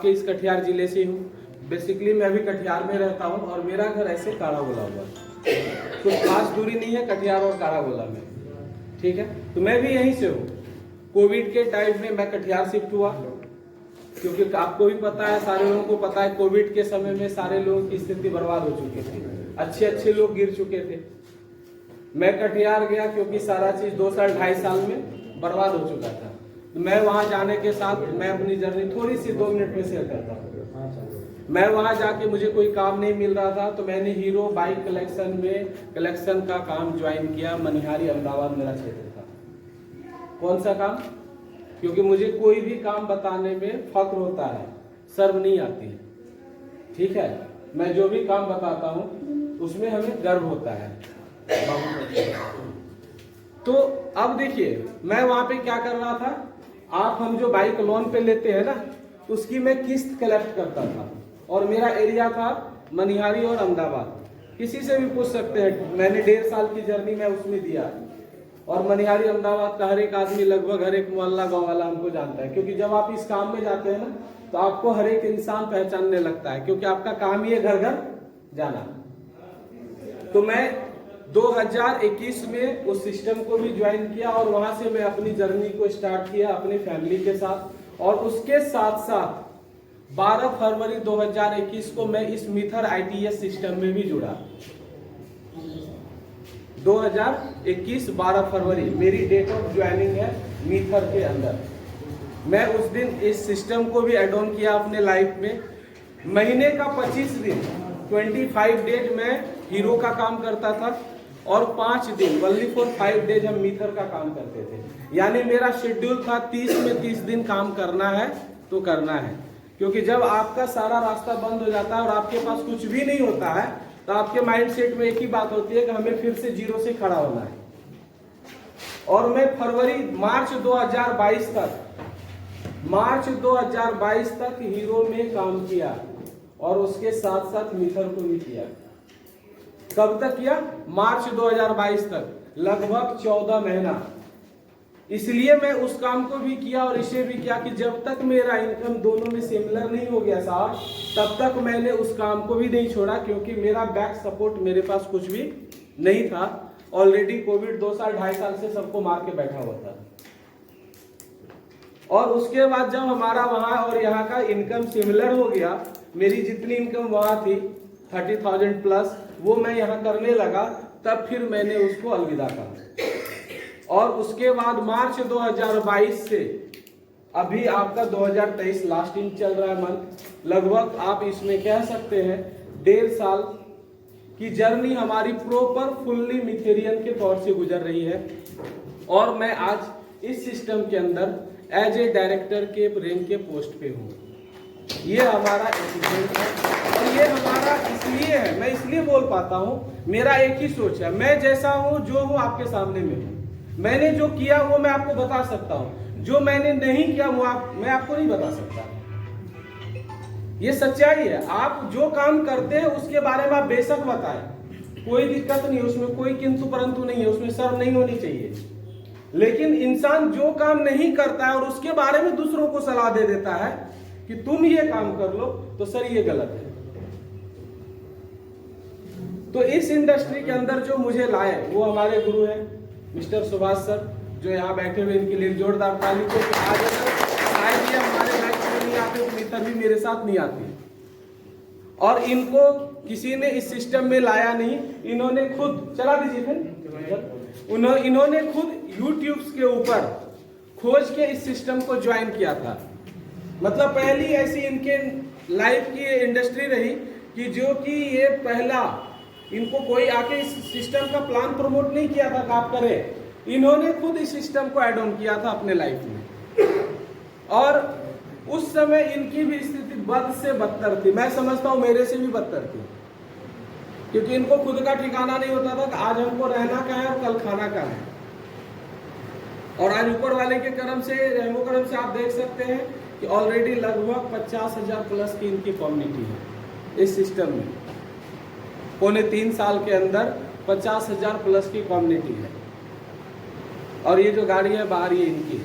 आपके इस कटिहार जिले से हूँ। बेसिकली मैं अभी कटिहार में रहता हूँ और मेरा घर ऐसे कारागोला हुआ, कुछ खास दूरी नहीं है कटिहार और कारागोला में, ठीक है। तो मैं भी यहीं से हूँ। कोविड के टाइम में मैं कटिहार शिफ्ट हुआ, क्योंकि आपको भी पता है, सारे लोगों को पता है, कोविड के समय में सारे लोगों की स्थिति बर्बाद हो चुकी थी, अच्छे अच्छे लोग गिर चुके थे। मैं कटिहार गया क्योंकि सारा चीज 2 साल 2.5 साल में बर्बाद हो चुका था। तो मैं वहां जाने के साथ मैं अपनी जर्नी थोड़ी सी 2 मिनट में शेयर करता हूँ। मैं वहां जाके मुझे कोई काम नहीं मिल रहा था, तो मैंने हीरो बाइक कलेक्शन में कलेक्शन का काम ज्वाइन किया। मनिहारी अहमदाबाद मेरा क्षेत्र था। कौन सा काम? क्योंकि मुझे कोई भी काम बताने में फख्र होता है, शर्म नहीं आती है, ठीक है। मैं जो भी काम बताता हूँ उसमें हमें गर्व होता है। तो अब देखिए मैं वहां पे क्या कर रहा था, हम जो बाइक लोन पे लेते हैं ना, उसकी मैं किस्त कलेक्ट करता था और मेरा एरिया था मनिहारी और अहमदाबाद। किसी से भी पूछ सकते हैं, मैंने 1.5 साल की जर्नी में उसमें दिया और मनिहारी अहमदाबाद का हर एक आदमी, लगभग हर एक मोहल्ला गांव वाला हमको जानता है, क्योंकि जब आप इस काम में जाते हैं ना तो आपको हर एक इंसान पहचानने लगता है, क्योंकि आपका काम ही है घर घर जाना। तो मैं 2021 में उस सिस्टम को भी ज्वाइन किया और वहां से मैं अपनी जर्नी को स्टार्ट किया अपनी फैमिली के साथ। और उसके साथ साथ 12 फरवरी 2021 को मैं इस मीथर ITS सिस्टम में भी जुड़ा। 2021 12 फरवरी मेरी डेट ऑफ ज्वाइनिंग है मीथर के अंदर। मैं उस दिन इस सिस्टम को भी एड ऑन किया अपने लाइफ में। महीने का 25 दिन 25 डेज मैं हीरो का काम करता था और 5 दिन ओनली फॉर 5 डेज हम मीथर का काम करते थे। यानी मेरा शेड्यूल था 30 में 30 दिन काम करना है तो करना है, क्योंकि जब आपका सारा रास्ता बंद हो जाता है और आपके पास कुछ भी नहीं होता है तो आपके माइंड सेट में एक ही बात होती है कि हमें फिर से जीरो से खड़ा होना है। और मैं मार्च 2022 तक हीरो में काम किया और उसके साथ साथ मीथर को भी किया। कब तक किया? मार्च 2022 तक, लगभग 14 महीना। इसलिए मैं उस काम को भी किया और इसे भी किया कि जब तक मेरा इनकम दोनों में सिमिलर नहीं हो गया साहब, तब तक मैंने उस काम को भी नहीं छोड़ा, क्योंकि मेरा बैक सपोर्ट मेरे पास कुछ भी नहीं था। ऑलरेडी कोविड 2 साल 2.5 साल से सबको मार के बैठा हुआ था। और उसके बाद जब हमारा वहां और यहाँ का इनकम सिमिलर हो गया, मेरी जितनी इनकम वहां थी 30,000 प्लस, वो मैं यहाँ करने लगा, तब फिर मैंने उसको अलविदा कहा। और उसके बाद मार्च 2022 से अभी आपका 2023 लास्टिंग चल रहा है मंथ, लगभग आप इसमें कह सकते हैं 1.5 साल की जर्नी हमारी प्रॉपर फुल्ली मिथेरियन के तौर से गुजर रही है। और मैं आज इस सिस्टम के अंदर एज ए डायरेक्टर के रैंक के पोस्ट पे हूँ। ये हमारा अचीवमेंट है और ये हमारा इसलिए है, मैं इसलिए बोल पाता हूँ, मेरा एक ही सोच है, मैं जैसा हूँ जो हूँ आपके सामने में हूँ। मैंने जो किया वो मैं आपको बता सकता हूँ, जो मैंने नहीं किया वो मैं आपको नहीं बता सकता। ये सच्चाई है। आप जो काम करते हैं उसके बारे में आप बेशक बताएं, कोई दिक्कत नहीं, उसमें कोई किंतु परंतु नहीं है, उसमें शर्म नहीं होनी चाहिए। लेकिन इंसान जो काम नहीं करता है और उसके बारे में दूसरों को सलाह दे देता है कि तुम ये काम कर लो, तो सर ये गलत है। तो इस इंडस्ट्री के अंदर जो मुझे लाए वो हमारे गुरु हैं मिस्टर सुभाष सर, जो यहाँ बैठे हुए, इनके लिए जोरदार ताली को। आज शायद ये हमारे लाइफ में नहीं आते तो मित्र भी मेरे साथ नहीं आती, और इनको किसी ने इस सिस्टम में लाया नहीं, इन्होंने खुद, चला दीजिए फिर, इन्होंने खुद यूट्यूब के ऊपर खोज के इस सिस्टम को ज्वाइन किया था। मतलब पहली ऐसी इनके लाइफ की इंडस्ट्री रही कि जो कि ये पहला, इनको कोई आके इस सिस्टम का प्लान प्रमोट नहीं किया था कि आप करें, इन्होंने खुद इस सिस्टम को ऐड ऑन किया था अपने लाइफ में। और उस समय इनकी भी स्थिति बद से बदतर थी, मैं समझता हूं मेरे से भी बदतर थी, क्योंकि इनको खुद का ठिकाना नहीं होता था कि आज हमको रहना कहाँ है और कल खाना कहाँ है। और आज ऊपर वाले के करम से, रहमो करम से आप देख सकते हैं कि ऑलरेडी लगभग 50,000 प्लस की इनकी कम्युनिटी है इस सिस्टम में। 3.25 साल के अंदर 50,000 प्लस की कम्युनिटी है। और ये जो गाड़ी है बाहर, ये इनकी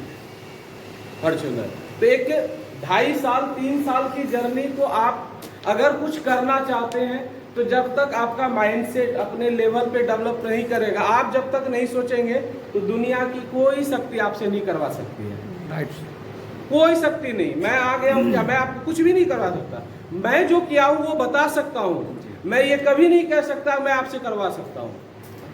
फॉर्च्यूनर। तो एक 2.5 साल 3 साल की जर्नी को आप अगर कुछ करना चाहते हैं तो जब तक आपका माइंडसेट अपने लेवल पे डेवलप नहीं करेगा, आप जब तक नहीं सोचेंगे तो दुनिया की कोई शक्ति आपसे नहीं करवा सकती है। राइट। कोई शक्ति नहीं। मैं आ गया हूँ क्या, मैं आपको कुछ भी नहीं करवा सकता। मैं जो किया हूँ वो बता सकता हूँ, मैं ये कभी नहीं कह सकता मैं आपसे करवा सकता हूँ।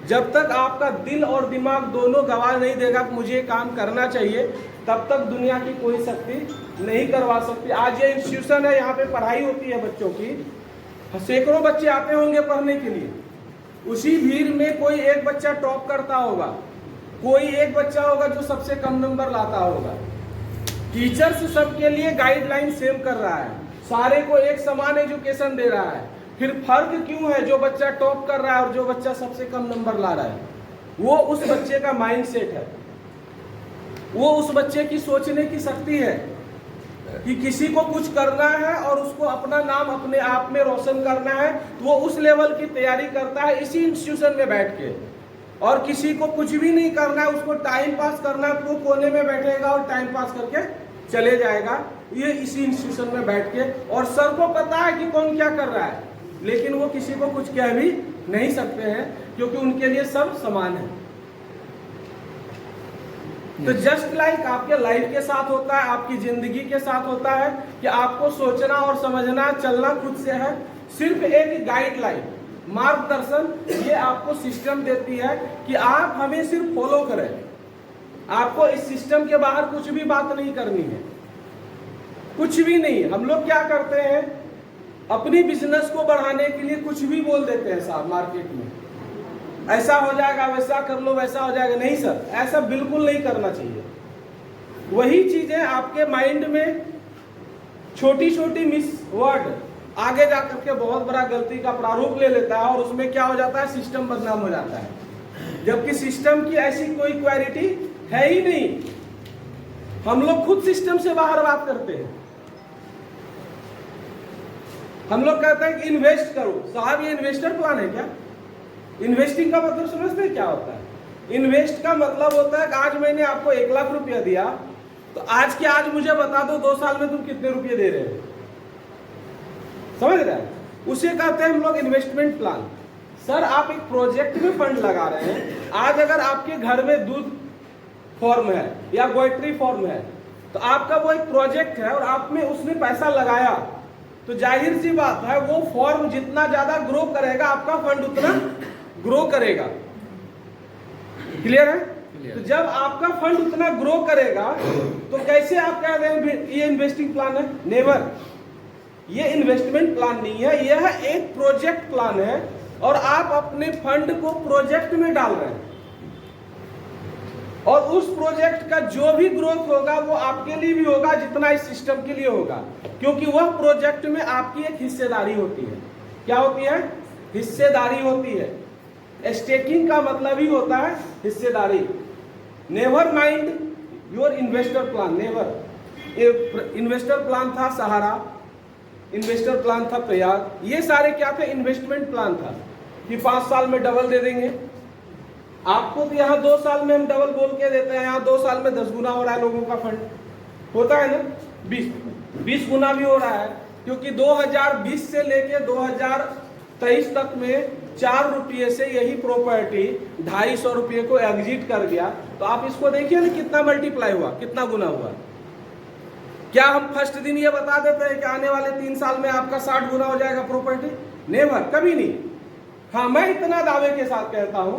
जब तक आपका दिल और दिमाग दोनों गवाह नहीं देगा कि मुझे ये काम करना चाहिए, तब तक दुनिया की कोई शक्ति नहीं करवा सकती। आज ये इंस्टीट्यूशन है, यहाँ पे पढ़ाई होती है बच्चों की, सैकड़ों बच्चे आते होंगे पढ़ने के लिए। उसी भीड़ में कोई एक बच्चा टॉप करता होगा, कोई एक बच्चा होगा जो सबसे कम नंबर लाता होगा। टीचर्स सबके लिए गाइडलाइन सेम कर रहा है, सारे को एक समान एजुकेशन दे रहा है, फिर फर्क क्यों है? जो बच्चा टॉप कर रहा है और जो बच्चा सबसे कम नंबर ला रहा है, वो उस बच्चे का माइंडसेट है, वो उस बच्चे की सोचने की शक्ति है कि किसी को कुछ करना है और उसको अपना नाम अपने आप में रोशन करना है, तो वो उस लेवल की तैयारी करता है इसी इंस्टीट्यूशन में बैठ के। और किसी को कुछ भी नहीं करना है, उसको टाइम पास करना है, तो वो कोने में बैठेगा और टाइम पास करके चले जाएगा, ये इसी इंस्टीट्यूशन में बैठ के। और सर को पता है कि कौन क्या कर रहा है, लेकिन वो किसी को कुछ कह भी नहीं सकते हैं, क्योंकि उनके लिए सब समान है। तो जस्ट लाइक आपके लाइफ के साथ होता है, आपकी जिंदगी के साथ होता है कि आपको सोचना और समझना, चलना खुद से है। सिर्फ एक गाइडलाइन, मार्गदर्शन, ये आपको सिस्टम देती है कि आप हमें सिर्फ फॉलो करें। आपको इस सिस्टम के बाहर कुछ भी बात नहीं करनी है, कुछ भी नहीं। हम लोग क्या करते हैं, अपनी बिजनेस को बढ़ाने के लिए कुछ भी बोल देते हैं साहब मार्केट में, ऐसा हो जाएगा, वैसा कर लो, वैसा हो जाएगा। नहीं सर, ऐसा बिल्कुल नहीं करना चाहिए। वही चीजें आपके माइंड में छोटी छोटी मिस वर्ड आगे जाकर के बहुत बड़ा गलती का प्रारूप ले लेता है, और उसमें क्या हो जाता है, सिस्टम बदनाम हो जाता है। जबकि सिस्टम की ऐसी कोई क्वालिटी है ही नहीं। हम लोग खुद सिस्टम से बाहर बात करते हैं। हम लोग कहते हैं कि इन्वेस्ट करो। साहब, ये इन्वेस्टर प्लान है क्या? इन्वेस्टिंग का मतलब समझते हैं क्या होता है? इन्वेस्ट का मतलब होता है कि आज मैंने आपको 1 लाख रुपया दिया, तो आज के आज मुझे बता दो 2 साल में तुम कितने रुपये दे रहे हो। समझ रहे हैं? उसे कहते हैं हम लोग इन्वेस्टमेंट प्लान। सर, आप एक प्रोजेक्ट में फंड लगा रहे हैं। आज अगर आपके घर में दूध फॉर्म है या गोइट्री फॉर्म है, तो आपका वो एक प्रोजेक्ट है और आप में उसने पैसा लगाया, तो जाहिर सी बात है वो फॉर्म जितना ज्यादा ग्रो करेगा, आपका फंड उतना ग्रो करेगा। क्लियर है? तो जब आपका फंड उतना ग्रो करेगा, तो कैसे आप कह रहे हैं ये इन्वेस्टिंग प्लान है? नेवर। ये इन्वेस्टमेंट प्लान नहीं है, यह एक प्रोजेक्ट प्लान है, और आप अपने फंड को प्रोजेक्ट में डाल रहे हैं, और उस प्रोजेक्ट का जो भी ग्रोथ होगा वो आपके लिए भी होगा जितना इस सिस्टम के लिए होगा, क्योंकि वह प्रोजेक्ट में आपकी एक हिस्सेदारी होती है। क्या होती है? हिस्सेदारी होती है। स्टेकिंग का मतलब ही होता है हिस्सेदारी। Never mind your investor plan, never. Investor plan था सहारा, इन्वेस्टर प्लान था प्रयाग, ये सारे क्या थे? इन्वेस्टमेंट प्लान था कि 5 साल में डबल दे देंगे आपको। तो यहाँ 2 साल में हम डबल बोल के देते हैं, यहाँ 2 साल में 10 गुना हो रहा है लोगों का फंड। होता है ना? 20 गुना भी हो रहा है, क्योंकि 2020 से लेके 2023 तक में 4 रुपये से यही प्रॉपर्टी 250 रुपये को एग्जिट कर गया। तो आप इसको देखिए ना, कितना मल्टीप्लाई हुआ, कितना गुना हुआ। क्या हम फर्स्ट दिन ये बता देते हैं कि आने वाले 3 साल में आपका 60 गुना हो जाएगा प्रॉपर्टी? नेवर, कभी नहीं। हाँ, मैं इतना दावे के साथ कहता हूं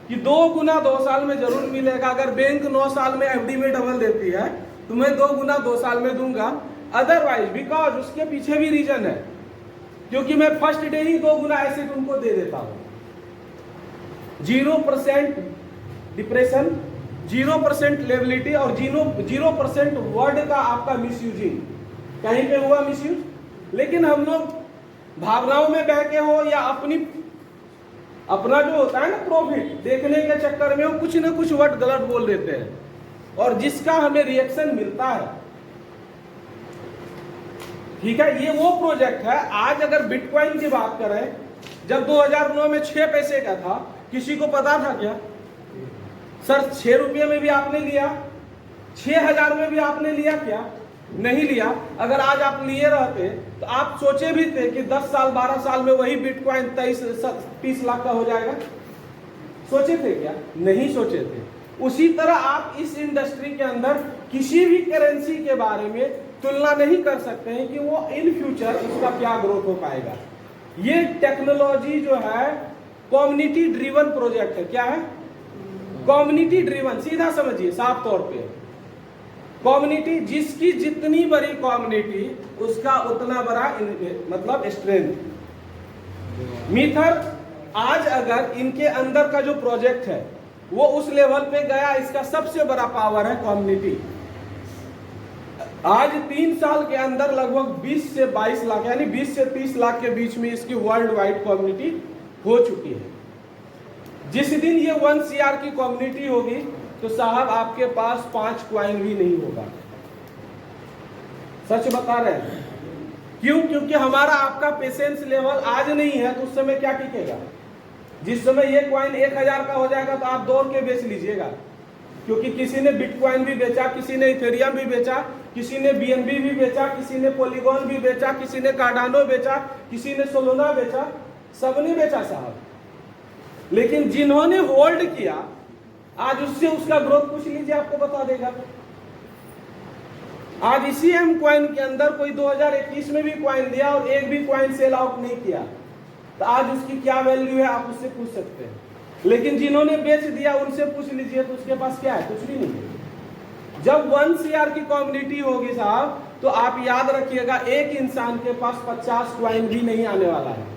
कि 2 गुना 2 साल में जरूर मिलेगा। अगर बैंक 9 साल में एफडी में डबल देती है, तो मैं 2 गुना 2 साल में दूंगा। अदरवाइज, बिकॉज उसके पीछे भी रीजन है, क्योंकि मैं फर्स्ट डे ही 2 गुना ऐसे तुमको दे देता हूं। 0% डिप्रेशन, 0% लेबिलिटी और 0% वर्ड का आपका मिसयूजिंग। कहीं पे हुआ मिसयूज, लेकिन हम लोग भावनाओं में बह के हो या अपना जो होता है ना प्रॉफिट देखने के चक्कर में, वो कुछ ना कुछ वर्ड गलत बोल देते हैं, और जिसका हमें रिएक्शन मिलता है। ठीक है, ये वो प्रोजेक्ट है। आज अगर बिटकॉइन की बात करें, जब 2009 में 6 पैसे का था, किसी को पता था क्या? सर, 6 रुपये में भी आपने लिया, 6000 में भी आपने लिया क्या? नहीं लिया। अगर आज आप लिए रहते तो आप सोचे भी थे कि 10 साल 12 साल में वही बिटकॉइन 23-30 लाख का हो जाएगा? सोचे थे क्या? नहीं सोचे थे। उसी तरह आप इस इंडस्ट्री के अंदर किसी भी करेंसी के बारे में तुलना नहीं कर सकते हैं कि वो इन फ्यूचर उसका क्या ग्रोथ हो पाएगा। ये टेक्नोलॉजी जो है कम्युनिटी ड्रिवन प्रोजेक्ट है। क्या है? Community driven. सीधा समझिए, साफ तौर पे कम्युनिटी, जिसकी जितनी बड़ी कम्युनिटी उसका उतना बड़ा मतलब स्ट्रेंथ। मीथर आज अगर इनके अंदर का जो प्रोजेक्ट है वो उस लेवल पे गया, इसका सबसे बड़ा पावर है कम्युनिटी। आज 3 साल के अंदर लगभग 20 से 22 लाख यानी 20 से 30 लाख के बीच में इसकी वर्ल्ड वाइड कम्युनिटी हो चुकी है। जिस दिन ये 1 CR की कम्युनिटी होगी तो साहब आपके पास 5 कॉइन भी नहीं होगा। सच बता रहे हैं। क्यों? क्योंकि हमारा आपका पेशेंस लेवल आज नहीं है तो उस समय क्या टिकेगा। जिस समय ये कॉइन 1000 का हो जाएगा तो आप दौड़ के बेच लीजिएगा, क्योंकि किसी ने बिटकॉइन भी बेचा, किसी ने इथेरियम भी बेचा, किसी ने BNB भी बेचा, किसी ने पॉलीगॉन भी बेचा, किसी ने कार्डानो बेचा, किसी ने सोलोना बेचा, सबने बेचा साहब। लेकिन जिन्होंने होल्ड किया आज उससे उसका ग्रोथ पूछ लीजिए, आपको बता देगा। आज इसी एम कॉइन के अंदर कोई 2021 में भी कॉइन दिया और एक भी कॉइन सेल आउट नहीं किया तो आज उसकी क्या वैल्यू है आप उससे पूछ सकते हैं। लेकिन जिन्होंने बेच दिया उनसे पूछ लीजिए तो उसके पास क्या है? कुछ भी नहीं है। जब 1 CR की कम्युनिटी होगी साहब तो आप याद रखिएगा एक इंसान के पास 50 कॉइन भी नहीं आने वाला है।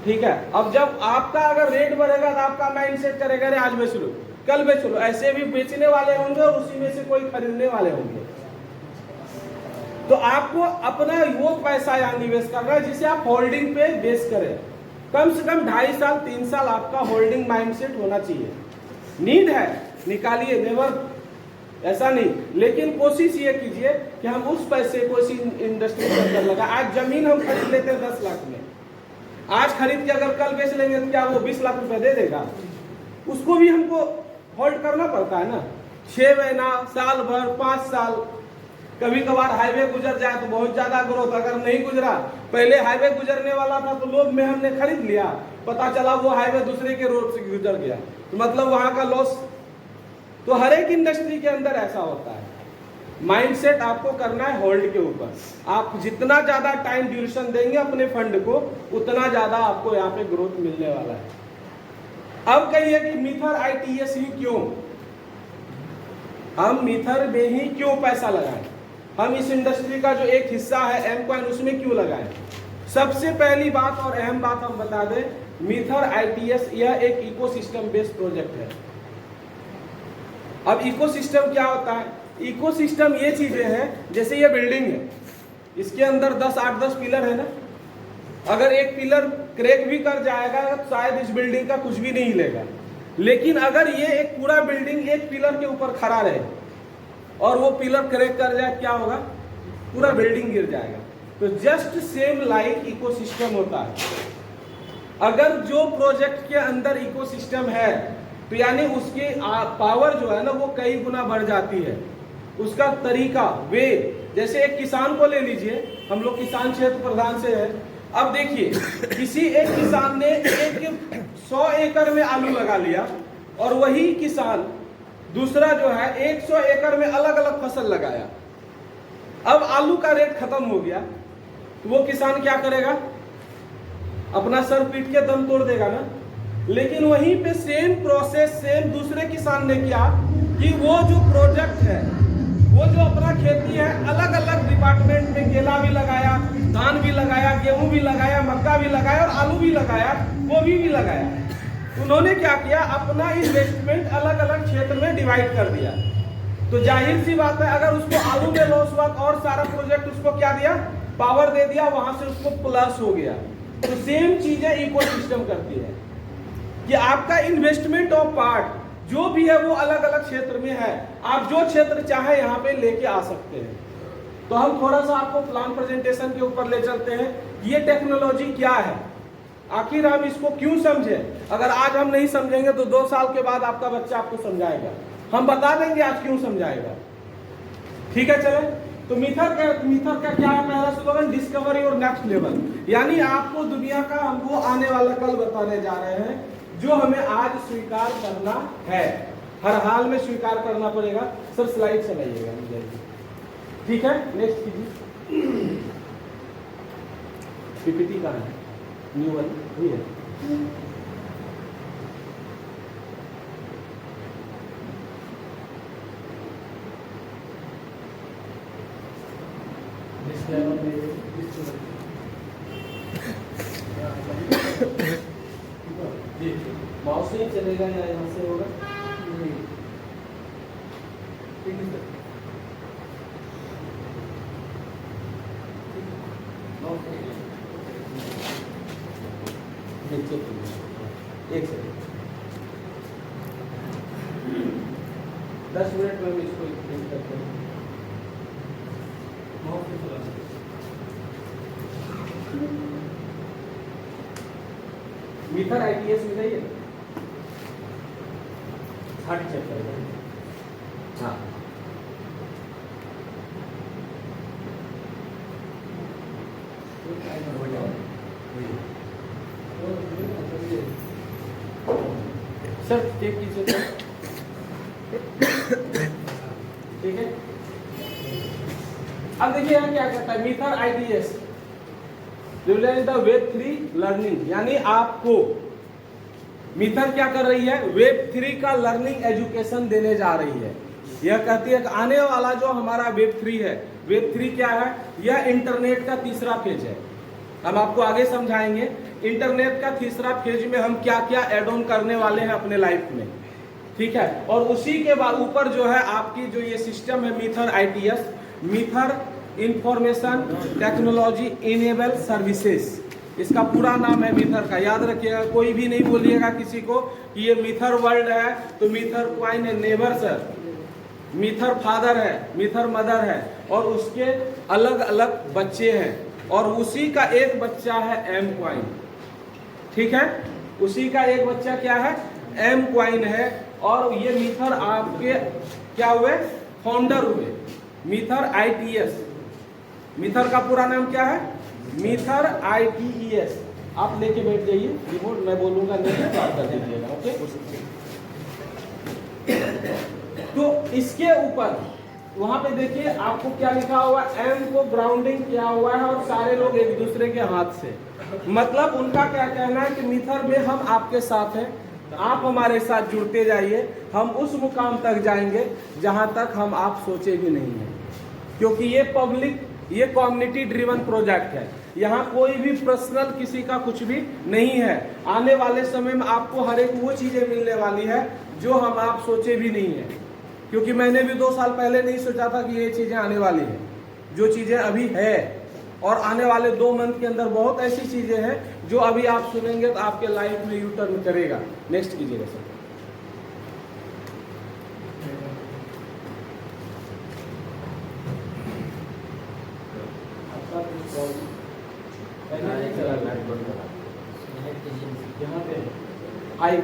ठीक है। अब जब आपका अगर रेट बढ़ेगा तो आपका माइंड सेट करेगा अरे आज बेच लो, कल बेच लो। ऐसे भी बेचने वाले होंगे और उसी में से कोई खरीदने वाले होंगे। तो आपको अपना वो पैसा यहाँ निवेश करना है जिसे आप होल्डिंग पे बेस करें। कम से कम 2.5 साल 3 साल आपका होल्डिंग माइंडसेट होना चाहिए। नीड है निकालिए, नेवर ऐसा नहीं, लेकिन कोशिश ये कीजिए कि हम उस पैसे को इसी इंडस्ट्री के अंदर लगा। आज जमीन हम खरीद लेते हैं 10 लाख में, आज खरीद के अगर कल बेच लेंगे तो क्या वो 20 लाख रुपए दे देगा? उसको भी हमको होल्ड करना पड़ता है ना। 6 महीना, साल भर, 5 साल। कभी कभार हाईवे गुजर जाए तो बहुत ज्यादा ग्रोथ, अगर नहीं गुजरा, पहले हाईवे गुजरने वाला था तो लोभ में हमने खरीद लिया, पता चला वो हाईवे दूसरे के रोड से गुजर गया तो मतलब वहां का लॉस। तो हर एक इंडस्ट्री के अंदर ऐसा होता है। माइंडसेट आपको करना है होल्ड के ऊपर। आप जितना ज्यादा टाइम ड्यूरेशन देंगे अपने फंड को उतना ज्यादा आपको यहाँ पे ग्रोथ मिलने वाला है। अब कहिए कि मीथर ITS ही क्यों, हम मीथर में ही क्यों पैसा लगाएं, हम इस इंडस्ट्री का जो एक हिस्सा है एम कॉइन उसमें क्यों लगाएं। सबसे पहली बात और अहम बात हम बता दें, मीथर ITS यह एक इकोसिस्टम बेस्ड प्रोजेक्ट है। अब इकोसिस्टम क्या होता है? इकोसिस्टम ये चीजें हैं, जैसे ये बिल्डिंग है, इसके अंदर 8-10 पिलर है ना। अगर एक पिलर क्रैक भी कर जाएगा तो शायद इस बिल्डिंग का कुछ भी नहीं हिलेगा, लेकिन अगर ये एक पूरा बिल्डिंग एक पिलर के ऊपर खड़ा रहे और वो पिलर क्रैक कर जाए, क्या होगा? पूरा बिल्डिंग गिर जाएगा। तो जस्ट सेम लाइक इकोसिस्टम होता है। अगर जो प्रोजेक्ट के अंदर इकोसिस्टम है तो यानी उसकी पावर जो है ना वो कई गुना बढ़ जाती है। उसका तरीका, वे, जैसे एक किसान को ले लीजिए, हम लोग किसान क्षेत्र प्रधान से है। अब देखिए किसी एक किसान ने 100 एकड़ में आलू लगा लिया और वही किसान दूसरा जो है 100 एकड़ में अलग अलग फसल लगाया। अब आलू का रेट खत्म हो गया तो वो किसान क्या करेगा? अपना सर पीट के दम तोड़ देगा ना। लेकिन वहीं पे सेम प्रोसेस सेम दूसरे किसान ने किया कि वो जो प्रोजेक्ट है, वो जो अपना खेती है, अलग अलग डिपार्टमेंट में केला भी लगाया, धान भी लगाया, गेहूं भी लगाया, मक्का भी लगाया और आलू भी लगाया, गोभी भी लगाया। उन्होंने क्या किया? अपना इन्वेस्टमेंट अलग अलग क्षेत्र में डिवाइड कर दिया। तो जाहिर सी बात है अगर उसको आलू में लॉस हुआ और सारा प्रोजेक्ट उसको क्या दिया? पावर दे दिया, वहां से उसको प्लस हो गया। तो सेम चीजें इकोसिस्टम करती है कि आपका इन्वेस्टमेंट ऑफ पार्ट जो भी है वो अलग अलग क्षेत्र में है। आप जो क्षेत्र चाहे यहाँ पे लेके आ सकते हैं। तो हम थोड़ा सा आपको प्लान प्रेजेंटेशन के ऊपर ले चलते हैं। ये टेक्नोलॉजी क्या है, आखिर हम इसको क्यों समझे। अगर आज हम नहीं समझेंगे तो 2 साल के बाद आपका बच्चा आपको समझाएगा। हम बता देंगे आज क्यों समझाएगा। ठीक है चले। तो मीथर का क्या है पहला slogan, discover your next level, यानी आपको दुनिया का हमको आने वाला कल बताने जा रहे हैं जो हमें आज स्वीकार करना है, हर हाल में स्वीकार करना पड़ेगा। सर स्लाइड चलाइएगा मुझे, ठीक है नेक्स्ट कीजिए। पीपीटी का है न्यू वाली है। माउस से ही चलेगा या यहाँ से होगा? एक सेकंड 10 मिनट में इसको करते हैं। मीथर आईटीएस में जाइए, 60 चैप्टर। हाँ सर चेक कीजिए, ठीक है। अब देखिए यहाँ क्या करता है मीथर आईटीएस, द वेब 3 लर्निंग, यानी आपको मीथर क्या कर रही है, वेब 3 का लर्निंग एजुकेशन देने जा रही है। यह कहती है कि आने वाला जो हमारा वेब 3 है, वेब 3 क्या है, यह इंटरनेट का तीसरा फेज है। हम आपको आगे समझाएंगे इंटरनेट का तीसरा फेज में हम क्या क्या एड ऑन करने वाले हैं अपने लाइफ में, ठीक है। और उसी के बाद ऊपर जो है आपकी जो ये सिस्टम है मीथर आईटीएस, मीथर इंफॉर्मेशन टेक्नोलॉजी इनेबल सर्विसेज, इसका पूरा नाम है मीथर का। याद रखिएगा, कोई भी नहीं बोलिएगा किसी को कि ये मीथर वर्ल्ड है तो मीथर क्वाइन है, नेवर सर। मीथर फादर है, मीथर मदर है, और उसके अलग अलग बच्चे हैं, और उसी का एक बच्चा है एम क्वाइन, ठीक है। उसी का एक बच्चा क्या है, एम क्वाइन है। और ये मीथर आपके क्या हुए, फाउंडर हुए, मीथर आईटीएस। मीथर का पूरा नाम क्या है, मीथर आईटीएस। आप लेके बैठ जाइए रिमोट, मैं बोलूंगा नहीं स्टार्ट कर दीजिएगा, ओके। तो इसके ऊपर वहां पे देखिए आपको क्या लिखा हुआ है, एम को ग्राउंडिंग किया हुआ है, और सारे लोग एक दूसरे के हाथ से, मतलब उनका क्या कहना है कि मीथर में हम आपके साथ हैं, आप हमारे साथ जुड़ते जाइए, हम उस मुकाम तक जाएंगे जहां तक हम आप सोचे भी नहीं है। क्योंकि ये पब्लिक, ये कम्युनिटी ड्रिवन प्रोजेक्ट है, यहाँ कोई भी पर्सनल किसी का कुछ भी नहीं है। आने वाले समय में आपको हर एक वो चीजें मिलने वाली है जो हम आप सोचे भी नहीं है। क्योंकि मैंने भी 2 साल पहले नहीं सोचा था कि ये चीजें आने वाली है, जो चीजें अभी है। और आने वाले 2 मंथ के अंदर बहुत ऐसी चीजें हैं जो अभी आप सुनेंगे तो आपके लाइफ में यू टर्न करेगा। नेक्स्ट कीजिएगा सर। यहाँ पे हाई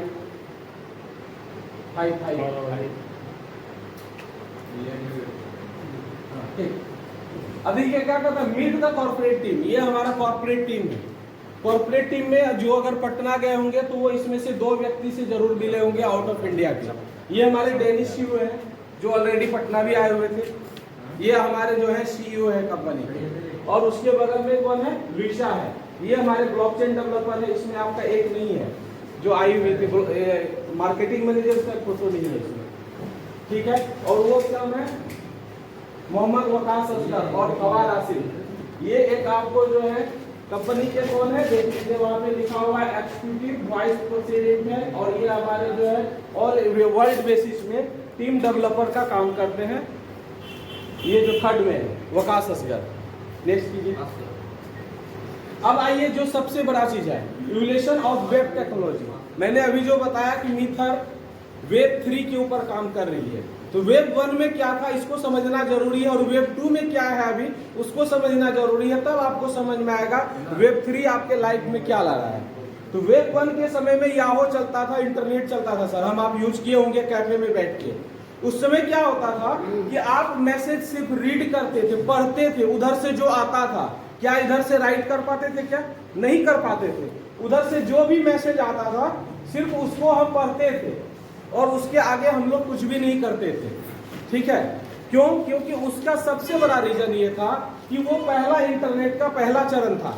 अभी ये क्या करता है, मीट द कॉर्पोरेट टीम, ये हमारा कॉर्पोरेट टीम है। कॉर्पोरेट टीम में जो अगर पटना गए होंगे तो वो इसमें से 2 व्यक्ति से जरूर मिले होंगे आउट ऑफ इंडिया के। ये हमारे डेनिश सीईओ हैं जो ऑलरेडी पटना भी आए हुए थे। ये हमारे जो है सीईओ है कंपनी के। और उसके बगल में कौन है, विशा है, ये हमारे ब्लॉकचेन डेवलपर है। इसमें आपका एक नहीं है जो आई हुई थी, मार्केटिंग मैनेजर का फोटो नहीं है इसमें, ठीक है। और वो क्या है, मोहम्मद वकास असगर और फवाद आसिफ। ये एक आपको जो है कंपनी के कौन है, देख लीजिए वहां पे लिखा हुआ है एक्जीक्यूटिव वाइस प्रेसिडेंट है। और ये हमारे जो है और वर्ल्ड बेसिस में टीम डेवलपर का काम करते हैं। ये जो थर्ड में है वकास असगर। नेक्स्ट कीजिए। अब आइए जो सबसे बड़ा चीज है, इवोल्यूशन ऑफ वेब टेक्नोलॉजी। मैंने अभी जो बताया कि मीथर वेब 3 के ऊपर काम कर रही है, तो वेब 1 में क्या था इसको समझना जरूरी है, और वेब 2 में क्या है अभी उसको समझना जरूरी है। तब आपको समझ में आएगा वेब 3 आपके लाइफ में क्या ला रहा है। तो वेब 1 के समय में याहो चलता था, इंटरनेट चलता था सर, हम आप यूज किए होंगे कैफे में बैठ के। उस समय क्या होता था कि आप मैसेज सिर्फ रीड करते थे, पढ़ते थे, उधर से जो आता था, क्या इधर से राइट कर पाते थे? क्या नहीं कर पाते थे। उधर से जो भी मैसेज आता था सिर्फ उसको हम पढ़ते थे और उसके आगे हम लोग कुछ भी नहीं करते थे। ठीक है, क्यों? क्योंकि उसका सबसे बड़ा रीजन ये था कि वो पहला इंटरनेट का पहला चरण था,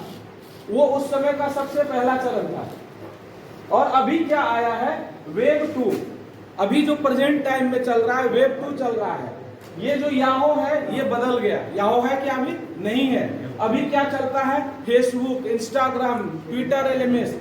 वो उस समय का सबसे पहला चरण था। और अभी क्या आया है? वेब 2। अभी जो प्रेजेंट टाइम में चल रहा है वेब 2 चल रहा है। ये जो याहो है ये बदल गया। याहो है क्या? अभी नहीं है। अभी क्या चलता है? फेसबुक, इंस्टाग्राम, ट्विटर, एलएमएस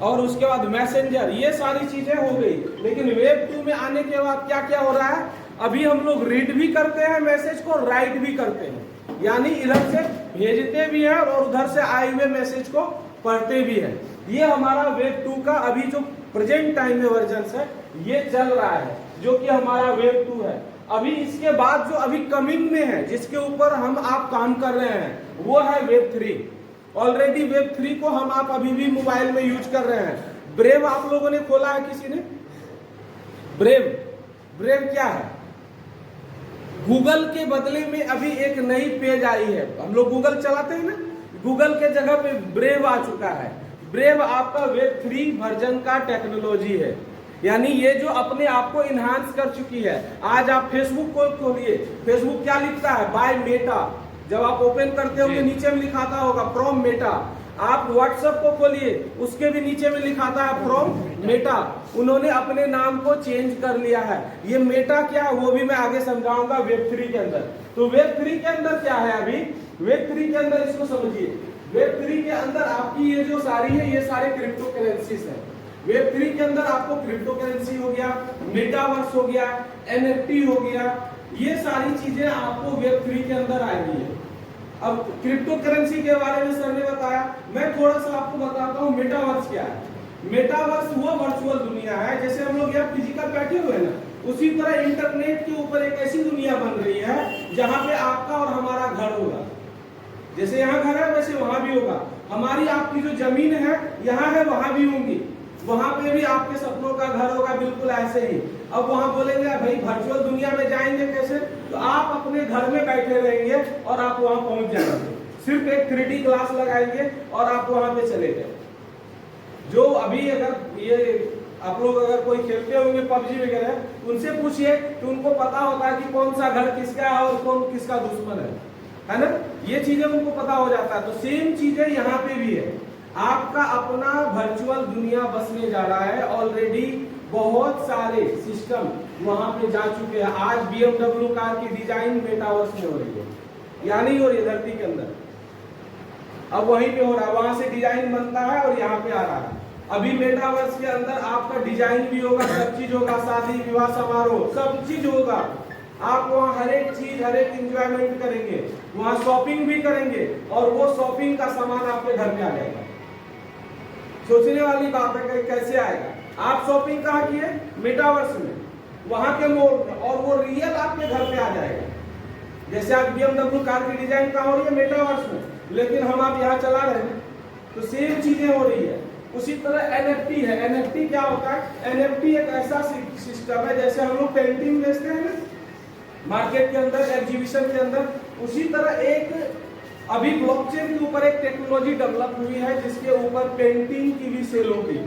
और उसके बाद मैसेंजर, ये सारी चीजें हो गई। लेकिन वेब 2 में आने के बाद क्या क्या हो रहा है? अभी हम लोग रीड भी करते हैं मैसेज को, राइट भी करते हैं, यानी इधर से भेजते भी हैं और उधर से आए हुए मैसेज को पढ़ते भी हैं। ये हमारा वेब 2 का अभी जो प्रेजेंट टाइम में वर्जन है ये चल रहा है, जो कि हमारा वेब 2 है। अभी इसके बाद जो अभी कमिंग में है, जिसके ऊपर हम आप काम कर रहे हैं, वो है वेब 3। ऑलरेडी वेब 3 को हम आप अभी भी मोबाइल में यूज कर रहे हैं। ब्रेव आप लोगों ने खोला है? किसी ने? ब्रेव, ब्रेव क्या है? गूगल के बदले में अभी एक नई पेज आई है। हम लोग गूगल चलाते हैं ना, गूगल के जगह पे ब्रेव आ चुका है। ब्रेव आपका वेब 3 वर्जन का टेक्नोलॉजी है, यानी ये जो अपने आप को इन्हांस कर चुकी है। आज आप फेसबुक को खोलिए, फेसबुक क्या लिखता है? By Meta. जब आप ओपन करते हो तो नीचे में लिखाता होगा फ्रॉम मेटा। आप व्हाट्सएप को खोलिए, उसके भी नीचे में लिखाता है फ्रॉम मेटा। उन्होंने अपने नाम को चेंज कर लिया है। ये मेटा क्या है वो भी मैं आगे समझाऊंगा वेब 3 के अंदर। तो वेब 3 के अंदर क्या है? अभी वेब 3 के अंदर इसको समझिए। वेब 3 के अंदर आपकी ये जो सारी है ये सारे क्रिप्टो करेंसीज है। वेब 3 के अंदर आपको क्रिप्टो करेंसी हो गया, मेटावर्स हो गया, एनएफटी हो गया, ये सारी चीजें आपको वेब 3 के अंदर आएंगी। अब क्रिप्टो करेंसी के बारे में सर ने बताया, मैं थोड़ा सा आपको बताता हूँ मेटावर्स क्या है। मेटावर्स वो वर्चुअल दुनिया है, जैसे हम लोग यहाँ फिजिकल बैठे हुए हैं ना, उसी तरह इंटरनेट के ऊपर एक ऐसी दुनिया बन रही है जहाँ पे आपका और हमारा घर होगा। जैसे यहाँ घर है वैसे वहां भी होगा। हमारी आपकी जो जमीन है यहाँ है, वहां भी होंगी, वहां पे भी आपके सपनों का घर होगा, बिल्कुल ऐसे ही। अब वहां बोलेंगे भाई वर्चुअल दुनिया में जाएंगे कैसे? तो आप अपने घर में बैठे रहेंगे और आप वहां पहुंच जाएंगे। सिर्फ एक 3D ग्लास लगाएंगे और आप वहां पे चले गए। जो अभी अगर ये आप लोग अगर कोई खेलते होंगे पबजी वगैरह, उनसे पूछिए कि उनको पता होता है कि कौन सा घर किसका है और कौन किसका दुश्मन है ना? ये चीजें उनको पता हो जाता है। तो सेम चीजें यहाँ पे भी है। आपका अपना वर्चुअल दुनिया बसने जा रहा है। ऑलरेडी बहुत सारे सिस्टम वहां पे जा चुके हैं। आज BMW कार की डिजाइन मेटावर्स में हो रही है, यानी हो रही है धरती के अंदर। अब वहीं पे हो रहा है, वहां से डिजाइन बनता है और यहाँ पे आ रहा है। अभी मेटावर्स के अंदर आपका डिजाइन भी होगा, सब चीज होगा, शादी विवाह समारोह सब चीज होगा। आप वहाँ हर एक चीज, हर एक इंजॉयमेंट करेंगे, वहाँ शॉपिंग भी करेंगे और वो शॉपिंग का सामान आपके घर पे आ जाएगा। सोचने वाली बात है कि कैसे आएगा। आप शॉपिंग कहाँ किए? मेटावर्स में, वहां के मॉल में, और वो रियल आपके घर पे आ जाएगा। जैसे आप BMW कार की डिजाइन कहाँ हो रही है? मेटावर्स में, लेकिन हम आप यहाँ चला रहे हैं, तो सेम चीजें हो रही है। उसी तरह NFT है। NFT क्या होता है? NFT एक ऐसा सिस्टम है, जैसे हम लोग पेंटिंग बेचते हैं ना मार्केट के अंदर, एग्जीबिशन के अंदर, उसी तरह एक अभी ब्लॉकचेन के ऊपर एक टेक्नोलॉजी डेवलप हुई है जिसके ऊपर पेंटिंग की भी सेल होगी।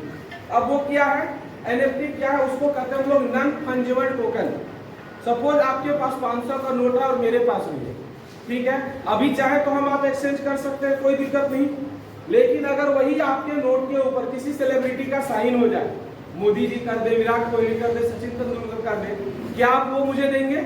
अब वो क्या है? NFT क्या है? उसको कहते हैं हम लोग नॉन फंजिबल टोकन। सपोज आपके पास 500 का नोट है और मेरे पास भी है, ठीक है? अभी चाहे तो हम आप एक्सचेंज कर सकते हैं, कोई दिक्कत नहीं। लेकिन अगर वही आपके नोट के ऊपर किसी सेलिब्रिटी का साइन हो जाए, मोदी जी कर दे, विराट कोहली कर दे, सचिन तेंदुलकर कर दे, क्या आप वो मुझे देंगे?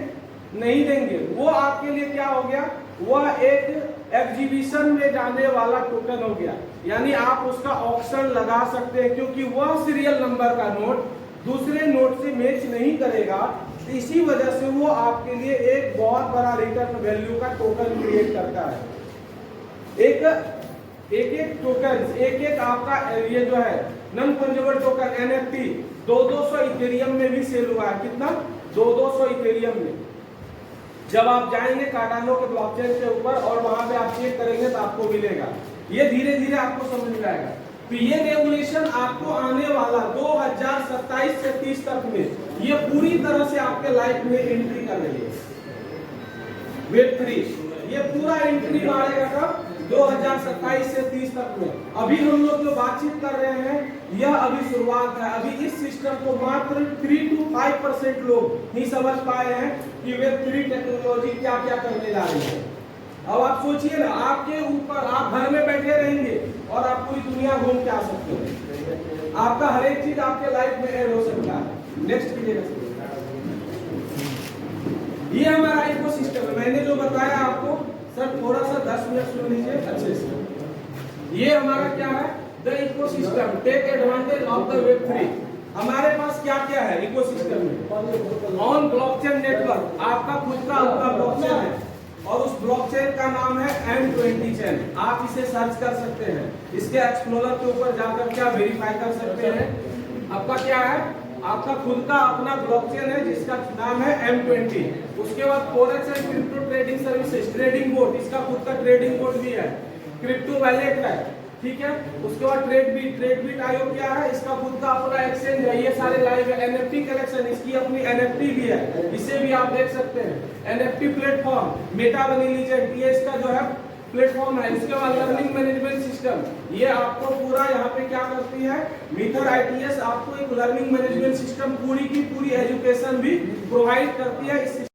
नहीं देंगे। वो आपके लिए क्या हो गया? वह एक एग्जीबिशन में जाने वाला टोकन हो गया, यानी आप उसका ऑक्शन लगा सकते हैं, क्योंकि वह सीरियल नंबर का नोट दूसरे नोट से मैच नहीं करेगा। तो इसी वजह से वो आपके लिए एक बहुत बड़ा रिटर्न वैल्यू का टोकन क्रिएट करता है। एक टोकन, एक आपका ये जो है non fungible token NFT 200 Ethereum में भी सेल हुआ है। कितना? 200 इथेरियम में। जब आप जाएंगे कार्डानो के ब्लॉकचेन के ऊपर और वहां पे आप चेक करेंगे तो आपको मिलेगा। ये धीरे धीरे आपको समझ में आएगा। तो ये रेगुलेशन आपको आने वाला 2027 से 30 तक में ये पूरी तरह से आपके लाइफ में एंट्री कर रही है। वेब 3 ये पूरा एंट्री मारेगा कब? 2027 से 30 तक में। अभी हम लोग जो बातचीत कर रहे हैं यह अभी शुरुआत है। अभी इस सिस्टम को मात्र 3 to 5% लोग ही समझ पाए हैं कि वेब 3 टेक्नोलॉजी क्या क्या करने जा रही है। अब आप सोचिए ना, आपके ऊपर आप घर में बैठे रहेंगे और आप पूरी दुनिया घूम के आ सकते हैं। आपका हर एक चीज आपके लाइफ में ऐड हो सकता है। नेक्स्ट कीजिएगा। ये हमारा इकोसिस्टम है। मैंने जो बताया आपको सर, थोड़ा सा 10 मिनट सुन लीजिए अच्छे से। ये हमारा क्या है? The ecosystem take advantage of the web 3। हमारे पास क्या क्या है इकोसिस्टम में? ऑन ब्लॉकचेन नेटवर्क, आपका खुद का अपना ब्लॉकचेन है और उस ब्लॉकचेन का नाम है M20 चेन। आप इसे सर्च कर सकते हैं, इसके एक्सप्लोरर के ऊपर जाकर क्या वेरीफाई कर सकते हैं। आपका क्या है? आपका खुद का अपना ब्लॉकचेन है जिसका नाम है M20। उसके बाद forex and crypto trading services trading board, इसका खुद का ट्रेडिंग बोर्ड भी है। क्रिप्टो वैलेट है, ठीक है। उसके बाद ट्रेडबीट आयो क्या है? इसका खुद का अपना एक्सचेंज है। ये सारे लाइव है। NFT कलेक्शन, इसकी अपनी NFT भी है, इसे भी आप देख सकते हैं। NFT प्लेटफॉर्म मेटा बनी लीजेंड, ये इसका जो है प्लेटफॉर्म है। इसके बाद लर्निंग मैनेजमेंट सिस्टम, ये आपको पूरा यहाँ पे क्या करती है? मीथर ITS आपको एक लर्निंग मैनेजमेंट सिस्टम पूरी की पूरी एजुकेशन भी प्रोवाइड करती है। इस